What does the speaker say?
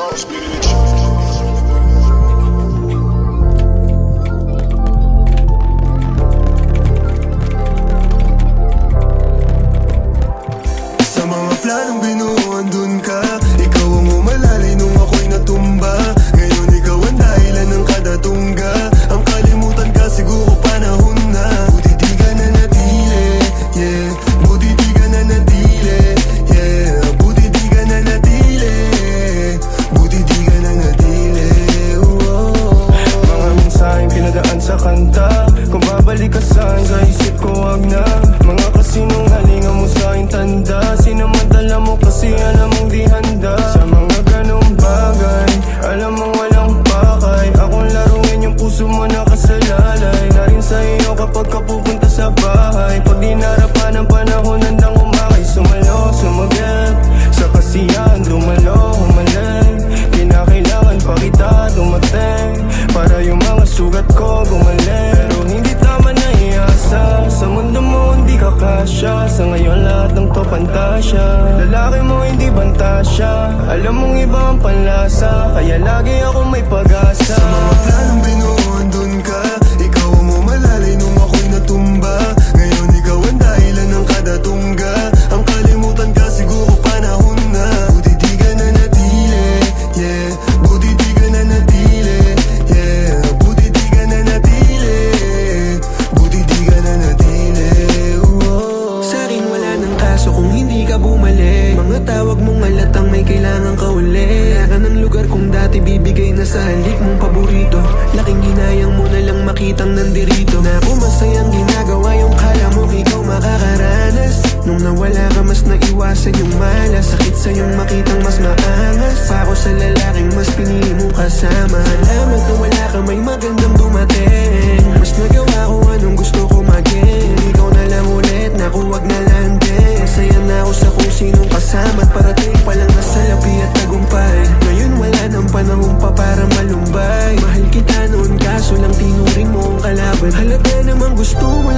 Zara spinach. Sa mga planong binuo, andun ka. Ikaw ang umalalay nung ako'y natumba. Ngayon ikaw ang dahilan ng kada tungga. Ang kalimutan ka siguro panahon na. Buti di ka na natili, yeah. Buti di ka na natili, yeah. Buti di ka na natili, buti di ka na natili, oh. Mga mensaheng pinadaan sa kanta. Kung babalik ka saan, sa isip ko wag na. Mga kasinungalingan mo sa aking tanda. Sinamantala mo kasi alam mong di handa. Sa mga ganong bagay, alam mong walang pakay. Akong laruin yung puso mo nakasalalay. Na rin sa iyo kapag kapupunta sa bahay. Pag dinarapan ng panahon, handang umakay. Sumalo, sumagat, sa kasiyahan dumalo, humaling. Kinakailangan pa kita dumating, para yung mga sugat ko gumaling. Pero hindi tama na iasa, sa mundo mo hindi ka kasya. Sa ngayon lahat ng to pantasya. Lalaki mo hindi bantasya, alam mong iba ang panlasa. Kaya lagi ako may pag-asa. Sa mga planong binuo, andun ka. Ikaw ang umalalay nung ako'y natumba. Ngayon ikaw ang dahilan ng kada tungga. Ang kalimutan ka siguro panahon na. Buti di ka na natili, yeah. Buti di ka na natili, yeah. Buti di ka na natili, buti di ka na natili, oh. Sa'kin wala nang kaso kung hindi ka bumalik. Mga tawag mong alatang may kailangan ka uli. Wala ka ng lugar kung dati bibigay na sa halik mong paborito. Laking hinayang mo na lang makitang nandirito. Na kung masayang ginagawa yung kala mo ikaw makakaranas. Nung nawala ka mas naiwasan yung malas. Sakit sa'yong makitang mas maangas. Pa ako sa lalaking mas pinili mong kasama. Salamat na wala ka may magandang dumating. Mas nagawa ko anong gusto ko maging. Ikaw na lang ulit, naku wag na lang din. Masaya na ako sa kung sinong kasama. At parating pa lang na sa labi at tagumpay. Ngayon wala nang panahon pa para malumbay. Mahal kita noon kaso lang tinuring mo ang kalaban. Halaga namang gusto mo